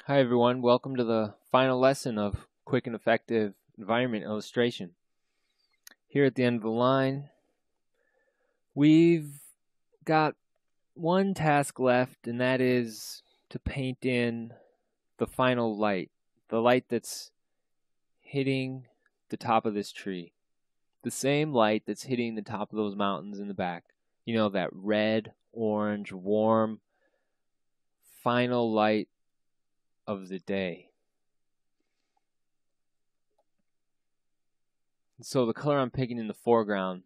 Hi everyone, welcome to the final lesson of quick and effective environment illustration. Here at the end of the line, we've got one task left, and that is to paint in the final light, the light that's hitting the top of this tree. The same light that's hitting the top of those mountains in the back. You know, that red, orange, warm, final light of the day. So the color I'm picking in the foreground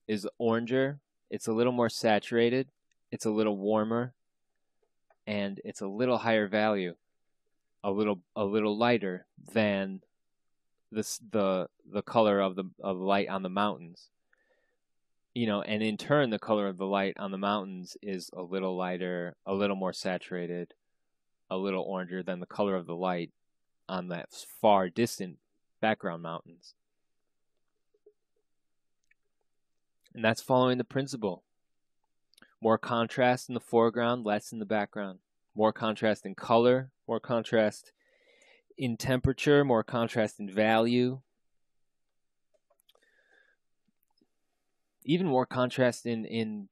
is oranger. It's a little more saturated, it's a little warmer, and it's a little higher value, a little lighter than the color of the light on the mountains. You know, and in turn the color of the light on the mountains is a little lighter, a little more saturated, a little oranger than the color of the light on that far distant background mountains. And that's following the principle. More contrast in the foreground, less in the background. More contrast in color, more contrast in temperature, more contrast in value. Even more contrast in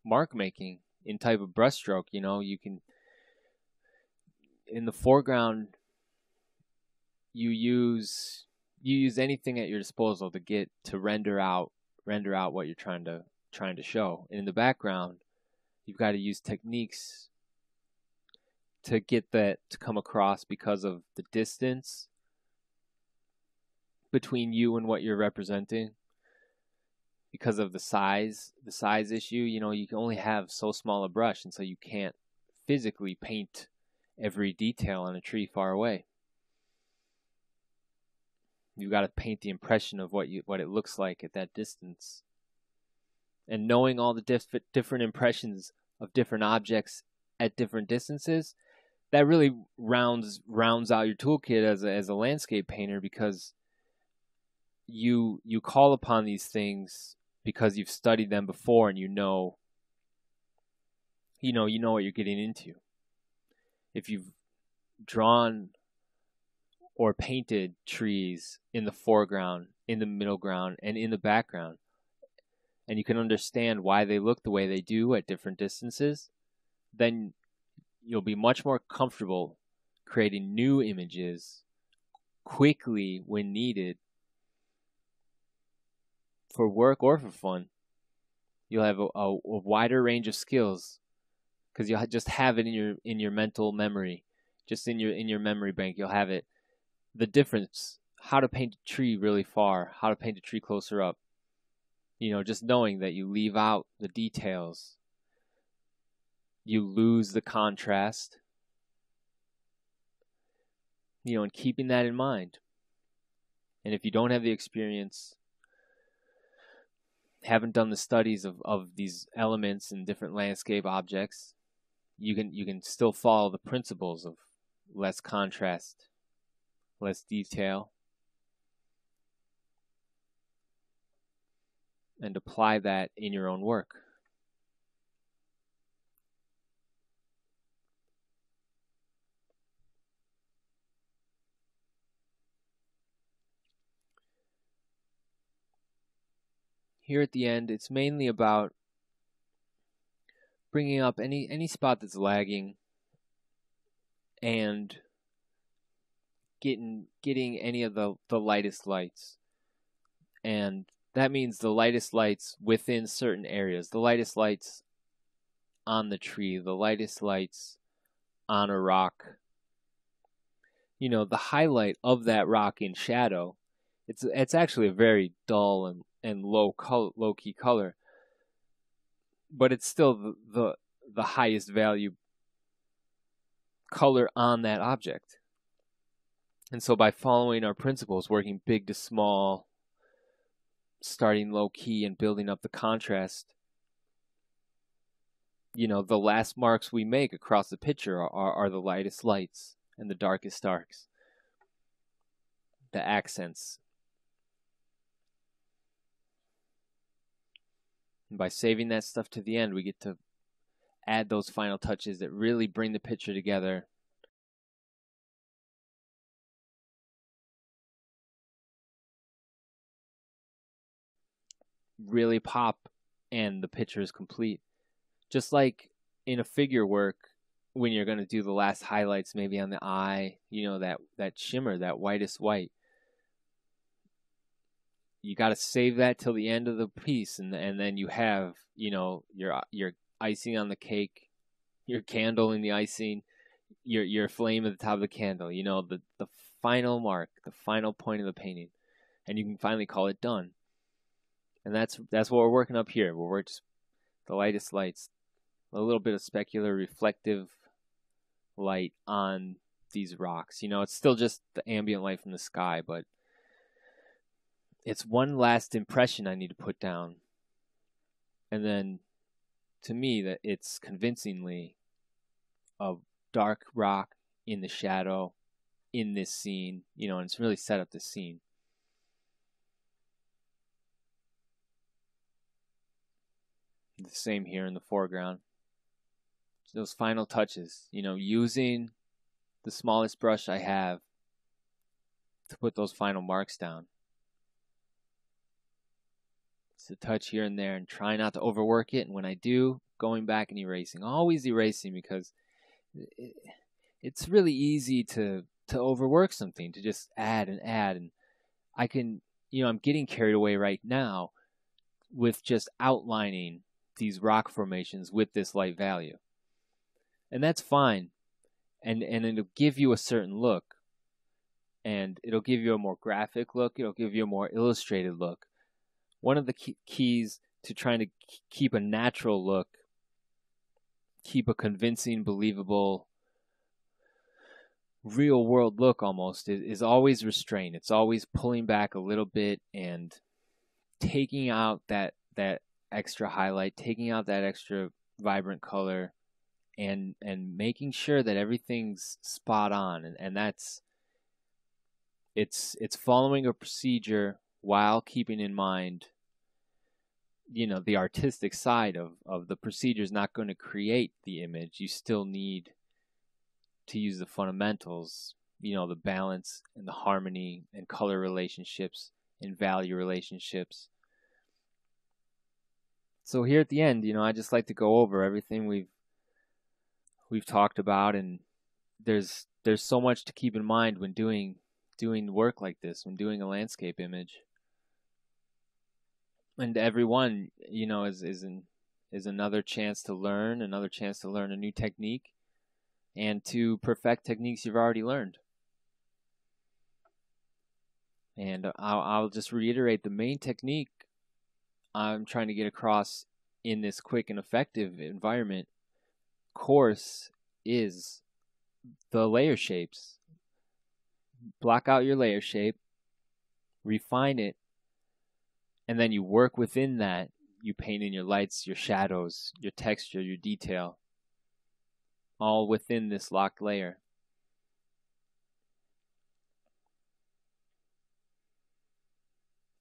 mark making, in type of brushstroke. You know, you can, in the foreground, you use anything at your disposal to render out what you're trying to show. And in the background, you've got to use techniques to get that to come across because of the distance between you and what you're representing, because of the size issue. You know, you can only have so small a brush, and so you can't physically paint every detail on a tree far away. You've got to paint the impression of what it looks like at that distance. And knowing all the different impressions of different objects at different distances, that really rounds out your toolkit as a landscape painter, because you call upon these things because you've studied them before, and you know what you're getting into. If you've drawn or painted trees in the foreground, in the middle ground, and in the background, and you can understand why they look the way they do at different distances, then you'll be much more comfortable creating new images quickly when needed, for work or for fun. You'll have a wider range of skills because you'll just have it in your mental memory, just in your memory bank. You'll have it. The difference, how to paint a tree really far, how to paint a tree closer up. You know, just knowing that you leave out the details, you lose the contrast, you know, and keeping that in mind. And if you don't have the experience, haven't done the studies of these elements and different landscape objects, you can still follow the principles of less contrast, less detail, and apply that in your own work. Here at the end, it's mainly about bringing up any spot that's lagging and getting any of the lightest lights. And that means the lightest lights within certain areas, the lightest lights on the tree, the lightest lights on a rock. You know, the highlight of that rock in shadow, it's actually a very dull and low key color, but it's still the highest value color on that object. And so by following our principles, working big to small, starting low key and building up the contrast, you know, the last marks we make across the picture are the lightest lights and the darkest darks, the accents. And by saving that stuff to the end, we get to add those final touches that really bring the picture together really pop and the picture is complete. Just like in a figure work, when you're going to do the last highlights, maybe on the eye, that shimmer, that whitest white, you got to save that till the end of the piece, and then you have your icing on the cake, your candle in the icing, your flame at the top of the candle, the final mark, the final point of the painting, and you can finally call it done. And that's what we're working up here. We're just the lightest lights, a little bit of specular reflective light on these rocks. It's still just the ambient light from the sky, but it's one last impression I need to put down. And then, to me, that it's convincingly a dark rock in the shadow in this scene, and it's really set up the scene. The same here in the foreground. Those final touches, using the smallest brush I have to put those final marks down. It's a touch here and there, and try not to overwork it. And when I do, going back and erasing, always erasing, because it's really easy to overwork something, to just add and add. And I can, I'm getting carried away right now with just outlining these rock formations with this light value. And that's fine. And it'll give you a certain look. And it'll give you a more graphic look. It'll give you a more illustrated look. One of the keys to trying to keep a natural look, keep a convincing, believable, real world look almost, is always restraint. It's always pulling back a little bit and taking out that extra highlight, taking out that extra vibrant color, and making sure that everything's spot on. And that's it's following a procedure while keeping in mind, the artistic side of the procedure is not going to create the image. You still need to use the fundamentals, the balance and the harmony and color relationships and value relationships. So here at the end, I just like to go over everything we've talked about, and there's so much to keep in mind when doing work like this, when doing a landscape image. And everyone, is another chance to learn, a new technique, and to perfect techniques you've already learned. And I'll just reiterate the main technique I'm trying to get across in this quick and effective environment course is the layer shapes. Block out your layer shape, refine it, and then you work within that. You paint in your lights, your shadows, your texture, your detail, all within this locked layer.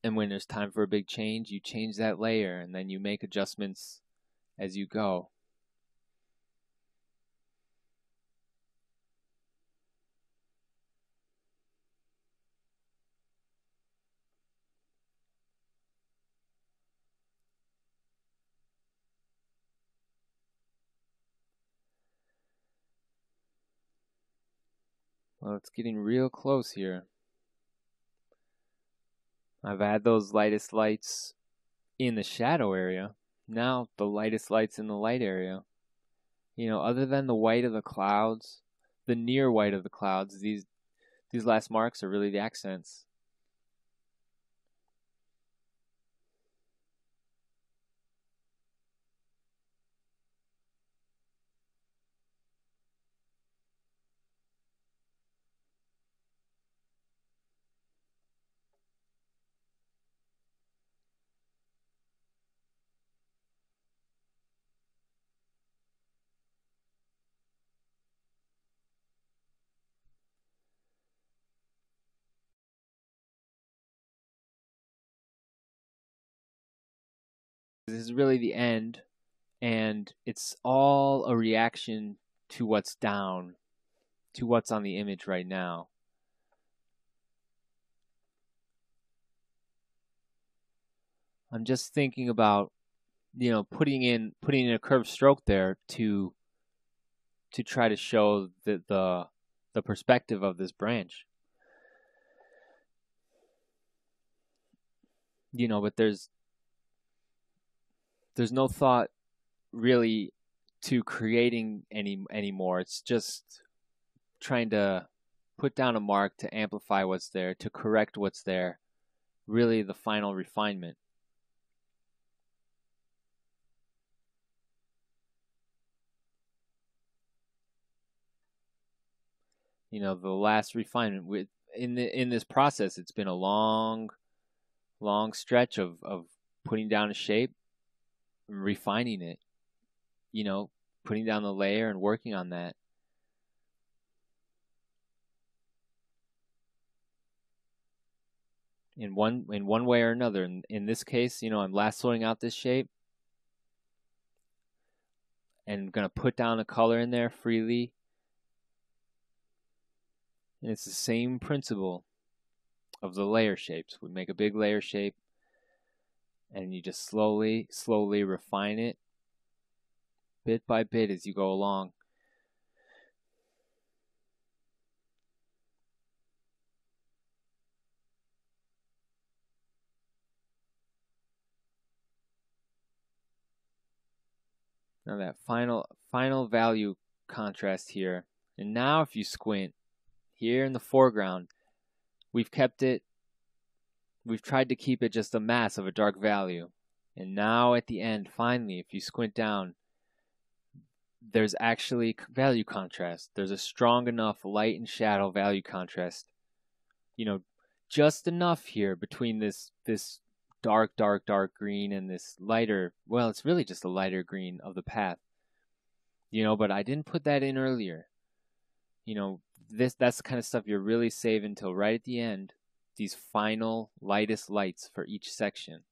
And when there's time for a big change, you change that layer, and then you make adjustments as you go. Well, it's getting real close here. I've had those lightest lights in the shadow area. Now the lightest lights in the light area. Other than the white of the clouds, the near white of the clouds, these last marks are really the accents. This is really the end, and it's all a reaction to what's down, to what's on the image right now. I'm just thinking about, putting in a curved stroke there to try to show the perspective of this branch. But there's no thought really to creating anymore. It's just trying to put down a mark to amplify what's there, to correct what's there. Really the final refinement. The last refinement in this process, it's been a long stretch of putting down a shape, refining it, putting down the layer and working on that. In one way or another. In this case, I'm lassoing out this shape and going to put down a color in there freely. And it's the same principle of the layer shapes. We make a big layer shape and you just slowly refine it bit by bit as you go along. Now that final value contrast here. And now if you squint, here in the foreground, we've tried to keep it just a mass of a dark value. And now at the end, finally, if you squint down, there's actually value contrast. There's a strong enough light and shadow value contrast. Just enough here between this dark green and this lighter, well, it's really just a lighter green of the path. But I didn't put that in earlier. That's the kind of stuff you're really saving till right at the end, these final lightest lights for each section.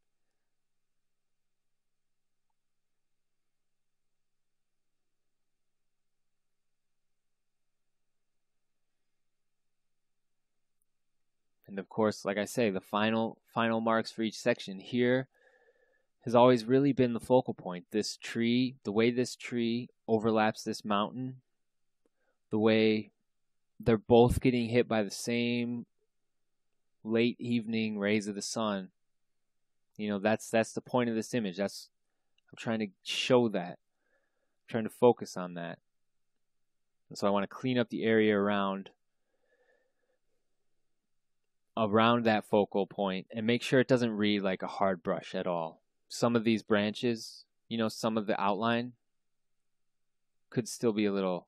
And of course, like I say, the final marks for each section here has always really been the focal point. This tree, the way this tree overlaps this mountain, the way they're both getting hit by the same late evening rays of the sun. That's the point of this image. I'm trying to show that. I'm trying to focus on that. And so I want to clean up the area around that focal point and make sure it doesn't read like a hard brush at all. Some of these branches, some of the outline could still be a little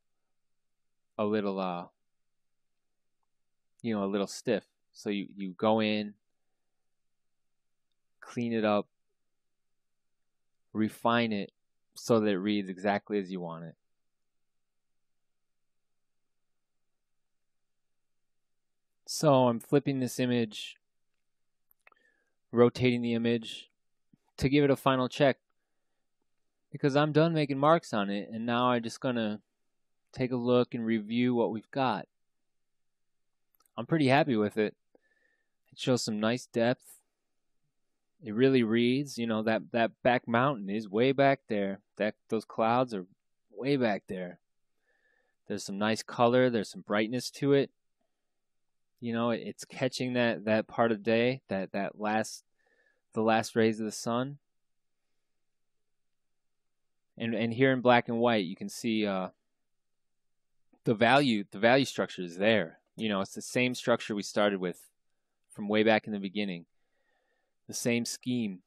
stiff. So you go in, clean it up, refine it so that it reads exactly as you want it. So I'm flipping this image, rotating the image to give it a final check because I'm done making marks on it, and now I'm just gonna take a look and review what we've got. I'm pretty happy with it. It shows some nice depth. It really reads, that back mountain is way back there. Those clouds are way back there. There's some nice color. There's some brightness to it. It's catching that part of day, the last rays of the sun. And here in black and white, you can see the value structure is there. It's the same structure we started with from way back in the beginning. The same scheme,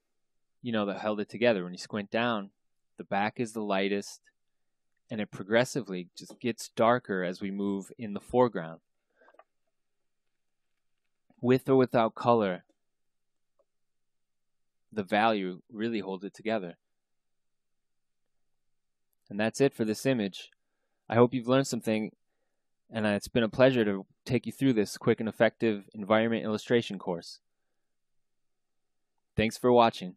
that held it together. When you squint down, the back is the lightest, and it progressively just gets darker as we move in the foreground. With or without color, the value really holds it together. And that's it for this image. I hope you've learned something, and it's been a pleasure to take you through this quick and effective environment illustration course. Thanks for watching.